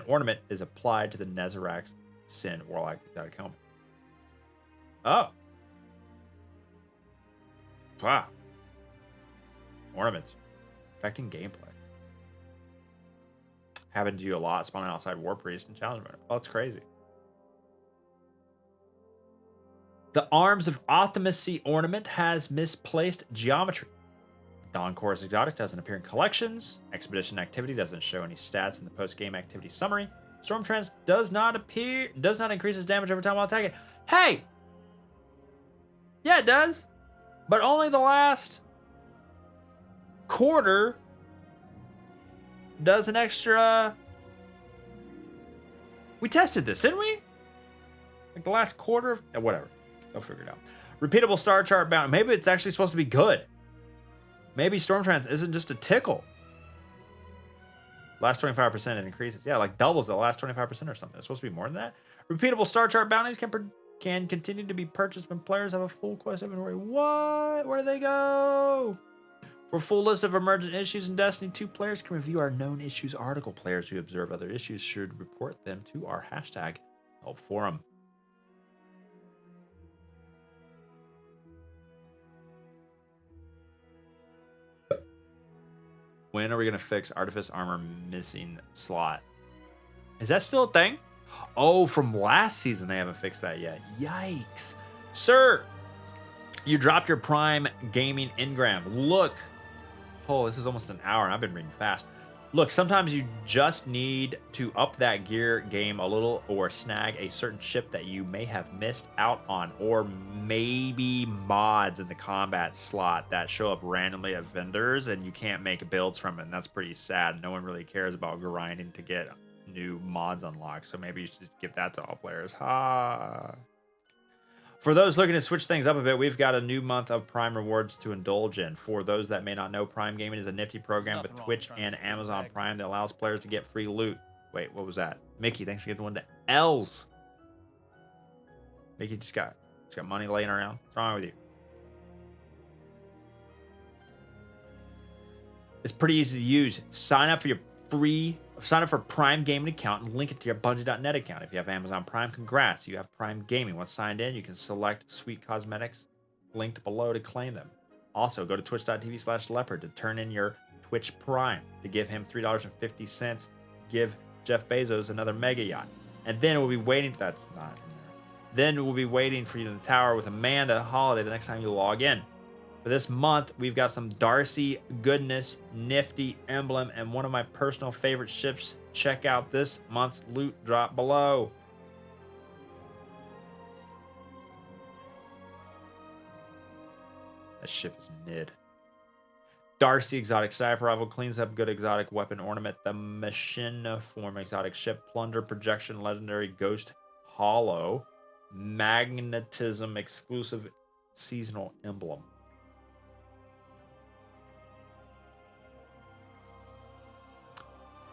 ornament is applied to the Nezarec's Sin Warlock exotic helmet. Oh. Wow. Ornaments. Affecting gameplay. Happened to you a lot spawning outside War Priest and Challenge Mode. Oh, that's crazy. The Arms of Optimacy ornament has misplaced geometry. Dawn Chorus exotic doesn't appear in collections. Expedition activity doesn't show any stats in the post-game activity summary. Storm Trance does not increase its damage over time while attacking. Hey! Yeah, it does. But only the last quarter does an extra. We tested this, didn't we? Like the last quarter of whatever. They'll figure it out. Repeatable star chart bound. Maybe it's actually supposed to be good. Maybe Storm Trance isn't just a tickle. Last 25% it increases. Yeah, like doubles the last 25% or something. It's supposed to be more than that. Repeatable star chart bounties can continue to be purchased when players have a full quest inventory. What? Where do they go? For a full list of emergent issues in Destiny 2, players can review our known issues article. Players who observe other issues should report them to our hashtag help forum. When are we going to fix Artifice Armor missing slot? Is that still a thing? Oh, from last season, they haven't fixed that yet. Yikes. Sir, you dropped your Prime Gaming Engram. Look. Oh, this is almost an hour, and I've been reading fast. Look, sometimes you just need to up that gear game a little or snag a certain ship that you may have missed out on, or maybe mods in the combat slot that show up randomly at vendors and you can't make builds from it, and that's pretty sad. No one really cares about grinding to get new mods unlocked, so maybe you should just give that to all players. Ha! For those looking to switch things up a bit, we've got a new month of Prime rewards to indulge in. For those that may not know, Prime Gaming is a nifty program with Twitch and Amazon Prime that allows players to get free loot. Wait, what was that? Mickey, thanks for giving one to L's. Mickey just got money laying around. What's wrong with you? It's pretty easy to use. Sign up for a Prime Gaming account and link it to your Bungie.net account. If you have Amazon Prime, congrats. You have Prime Gaming. Once signed in, you can select Sweet Cosmetics linked below to claim them. Also, go to twitch.tv/leopard to turn in your Twitch Prime to give him $3.50. Give Jeff Bezos another mega yacht. And then we'll be waiting. That's not in there. Then we'll be waiting for you in the tower with Amanda Holiday the next time you log in. For this month, we've got some Darcy goodness, nifty emblem, and one of my personal favorite ships. Check out this month's loot drop below. That ship is mid. Darcy exotic sniper rifle cleans up good exotic weapon ornament. The machiniform exotic ship plunder projection legendary ghost hollow magnetism exclusive seasonal emblem.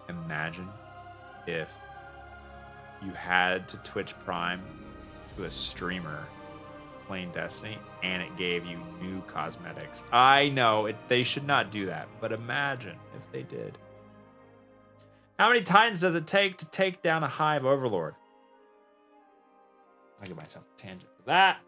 Imagine if you had to Twitch Prime to a streamer playing Destiny and it gave you new cosmetics. I know they should not do that, but imagine if they did. How many Titans does it take down a Hive Overlord? I'll give myself a tangent for that.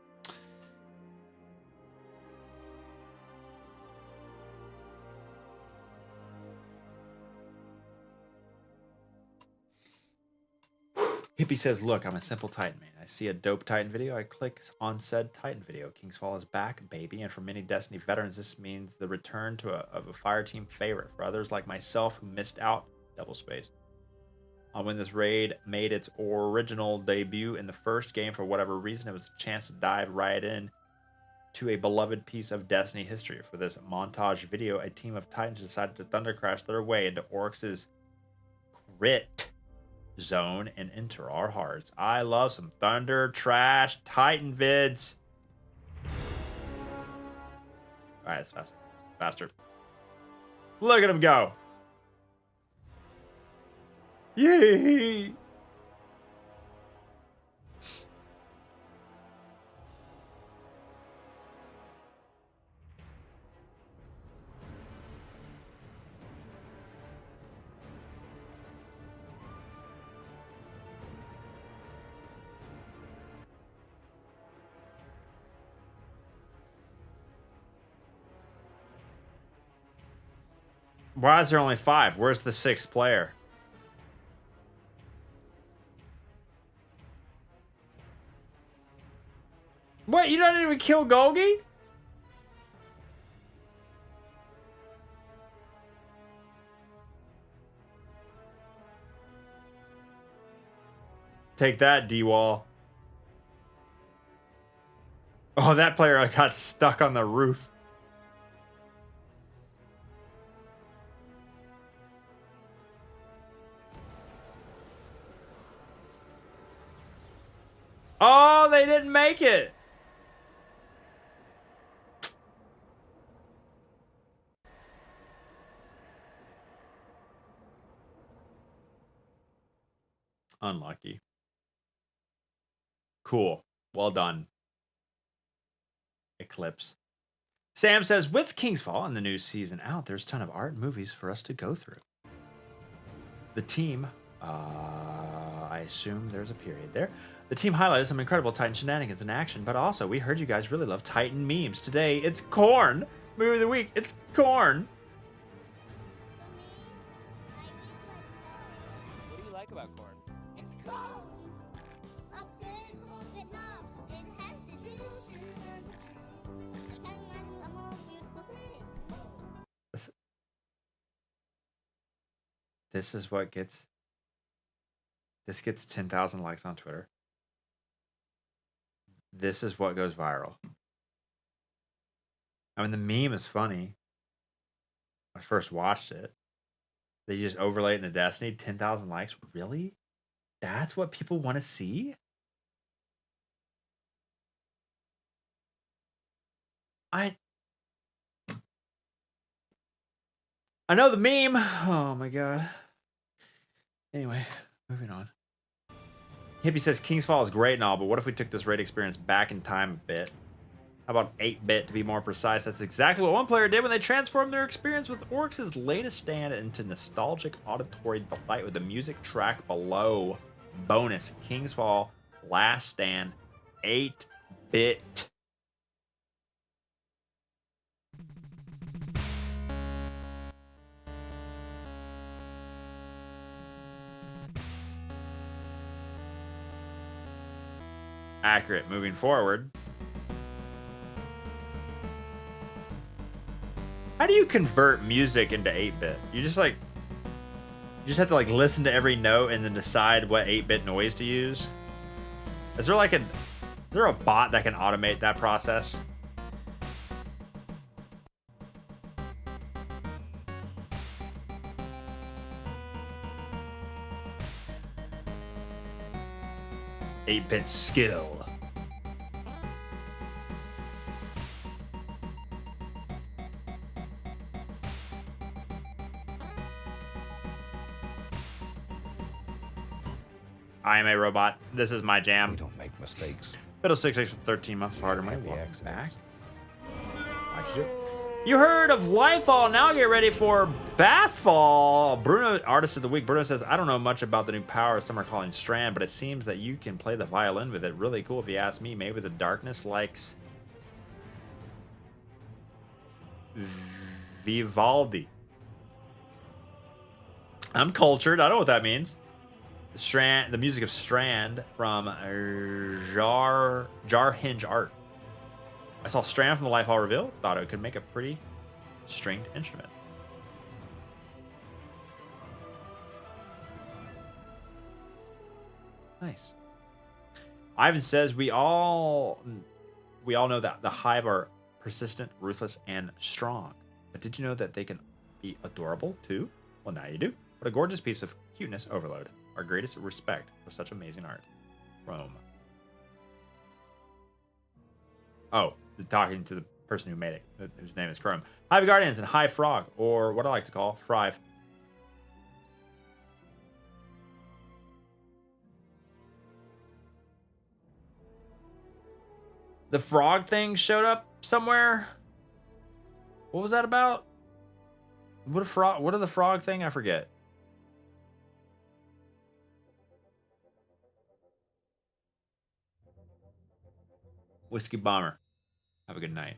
Hippie says, look, I'm a simple Titan man. I see a dope Titan video. I click on said Titan video. Kingsfall is back, baby. And for many Destiny veterans, this means the return of a fire team favorite. For others like myself who missed out, double space. When this raid made its original debut in the first game, for whatever reason, it was a chance to dive right in to a beloved piece of Destiny history. For this montage video, a team of Titans decided to thunder crash their way into Oryx's crit zone and enter our hearts. I love some thunder trash Titan vids. All right, it's faster. Look at him go. Yay! Why is there only 5? Where's the 6th player? What? You don't even kill Golgi? Take that, D-Wall. Oh, that player got stuck on the roof. Oh, they didn't make it. Unlucky. Cool. Well done. Eclipse. Sam says, with Kingsfall and the new season out, there's a ton of art and movies for us to go through. The team, I assume there's a period there. The team highlighted some incredible Titan shenanigans in action, but also we heard you guys really love Titan memes. Today, it's Corn. Movie of the week, it's Corn. What do you like about corn? It's cold. A big corn that knobs. It has the juice. I can't imagine a more beautiful thing. This is what gets... This gets 10,000 likes on Twitter. This is what goes viral. I mean, the meme is funny. When I first watched it. They just overlay it into Destiny. 10,000 likes. Really? That's what people want to see? I know the meme. Oh my god. Anyway, moving on. Hippie says Kingsfall is great and all, but what if we took this raid experience back in time a bit? How about 8-bit to be more precise? That's exactly what one player did when they transformed their experience with Oryx's latest stand into nostalgic auditory delight with the music track below. Bonus, Kingsfall Last Stand 8-bit. Accurate. Moving forward. How do you convert music into 8-bit? You just have to like listen to every note and then decide what 8-bit noise to use. Is there a bot that can automate that process? 8-bit skill. I am a robot. This is my We jam. don't make mistakes. Fiddle66 for 13 months of harder money. Happy Welcome back. accidents. You heard of Lightfall. Now get ready for Bathfall. Bruno, Artist of the Week. Bruno says, I don't know much about the new power some are calling Strand, but it seems that you can play the violin with it. Really cool if you ask me. Maybe the darkness likes Vivaldi. I'm cultured. I know what that means. Strand, the music of Strand from Jar Hinge Art. I saw Strand from the Lightfall reveal. Thought it could make a pretty stringed instrument. Nice. Ivan says we all know that the Hive are persistent, ruthless, and strong. But did you know that they can be adorable too? Well, now you do. What a gorgeous piece of cuteness overload. Our greatest respect for such amazing art. Rome. Oh, talking to the person who made it, whose name is Chrome. Hive Guardians and Hive Frog, or what I like to call Frive. The frog thing showed up somewhere. What was that about? What are the frog thing? I forget. Whiskey Bomber. Have a good night.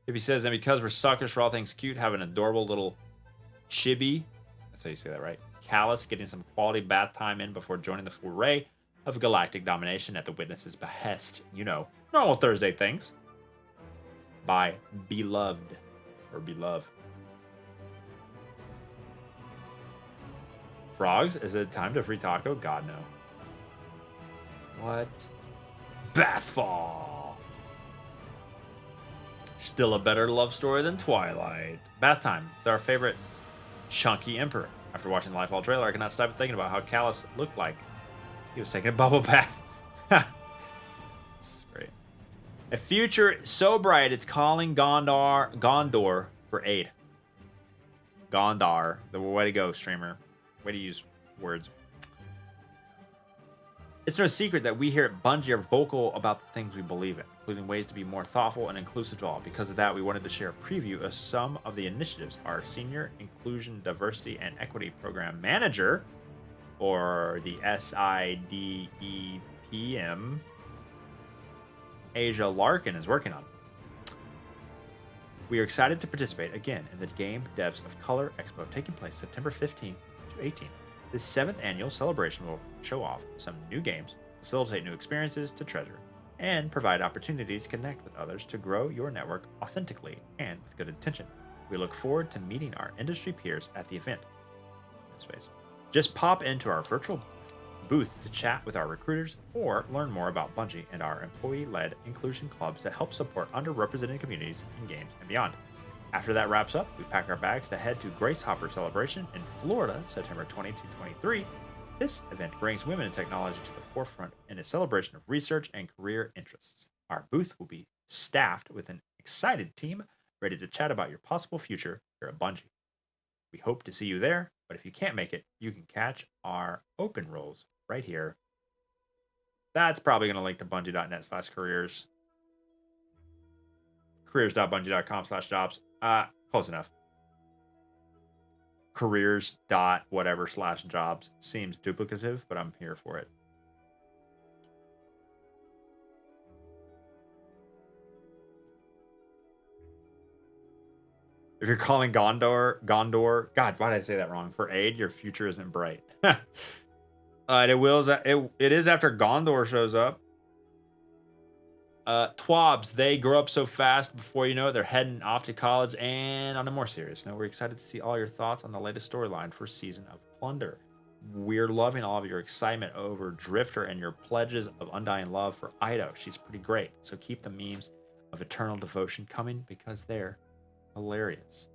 If he says, and because we're suckers for all things cute, have an adorable little chibi. That's how you say that, right? Callus getting some quality bath time in before joining the foray of galactic domination at the witness's behest. You know, normal Thursday things. By Beloved. Or Beloved. Frogs? Is it time to free taco? God, no. What? Bathfall. Still a better love story than Twilight. Bath time. It's our favorite chunky emperor. After watching the Lightfall trailer, I cannot stop thinking about how Callus looked like he was taking a bubble bath. This is great. A future so bright it's calling Gondor for aid. Gondar. The way to go, streamer. Way to use words. It's no secret that we here at Bungie are vocal about the things we believe in, including ways to be more thoughtful and inclusive to all. Because of that, we wanted to share a preview of some of the initiatives our Senior Inclusion, Diversity, and Equity Program Manager, or the SIDEPM, Asia Larkin, is working on. We are excited to participate again in the Game Devs of Color Expo taking place September 15 to 18. This 7th annual celebration will show off some new games, facilitate new experiences to treasure, and provide opportunities to connect with others to grow your network authentically and with good intention. We look forward to meeting our industry peers at the event. Space. Just pop into our virtual booth to chat with our recruiters or learn more about Bungie and our employee-led inclusion clubs that help support underrepresented communities in games and beyond. After that wraps up, we pack our bags to head to Grace Hopper Celebration in Florida, September 20 to 23. This event brings women in technology to the forefront in a celebration of research and career interests. Our booth will be staffed with an excited team ready to chat about your possible future here at Bungie. We hope to see you there, but if you can't make it, you can catch our open roles right here. That's probably going to link to bungie.net/careers. careers.bungie.com/jobs. Close enough. careers.whatever/jobs seems duplicative, but I'm here for it. If you're calling Gondor, God, why did I say that wrong? For aid, your future isn't bright. It is after Gondor shows up. TWABs, they grow up so fast before you know it, they're heading off to college. And on a more serious note, we're excited to see all your thoughts on the latest storyline for Season of Plunder. We're loving all of your excitement over Drifter and your pledges of undying love for Ido. She's pretty great, so keep the memes of eternal devotion coming because they're hilarious.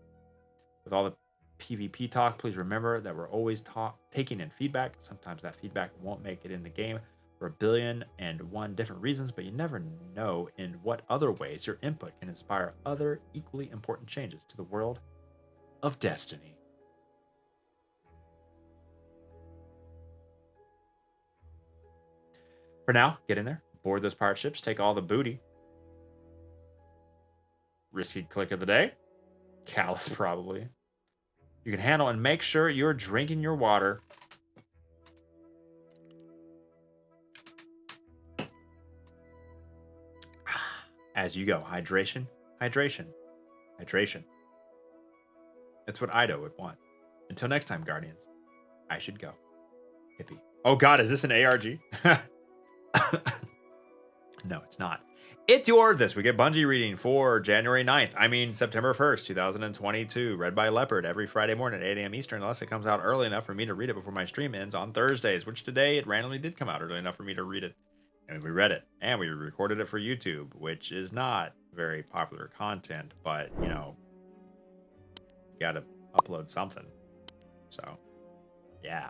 With all the PvP talk, please remember that we're always taking in feedback. Sometimes that feedback won't make it in the game for 1,000,000,001 different reasons, but you never know in what other ways your input can inspire other equally important changes to the world of Destiny. For now, get in there, board those pirate ships, take all the booty. Risky click of the day? Callus, probably. You can handle and make sure you're drinking your water. As you go. Hydration, hydration, hydration. That's what Ido would want. Until next time, Guardians, I should go. Hippie. Oh God, is this an ARG? No, it's not. It's your this. We get Bungie reading for January 9th. I mean, September 1st, 2022. Read by Leopard every Friday morning at 8 a.m. Eastern, unless it comes out early enough for me to read it before my stream ends on Thursdays, which today it randomly did come out early enough for me to read it. And we read it. And we recorded it for YouTube, which is not very popular content, but, you know, you got to upload something. So, yeah.